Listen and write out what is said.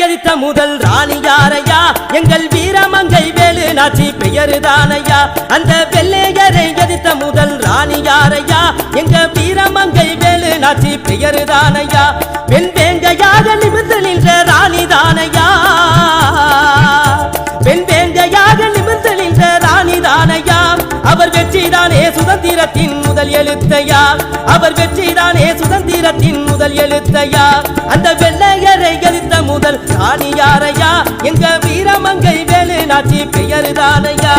எதிர்த்த முதல் ராணி யாரையா? எங்கள் வீரமங்கை வேலு நாச்சி பெயருதானையா. அந்த வெள்ளையரை எதிர்த்த முதல் ராணி யாரையா? எங்க வீரமங்கை வேலு நாச்சி பெயருதானையா. பெண் வேங்கையாக நிமிர்ந்து நின்ற ராணி தானையா. பெண் வேங்கையாக நிமிர்ந்து நின்ற ராணி தானையா. அவர் வெற்றிதானே சுதந்திரத்தின் முதல் எழுத்தையா. அவர் வெற்றிதானே சுதந்திரத்தின் முதல் எழுத்தையா. அந்த வெள்ளையரை எதிர்த்த முதல் ராணி யாரையா? எங்க வீரமங்கை வேலு நாச்சி பெயருதானையா.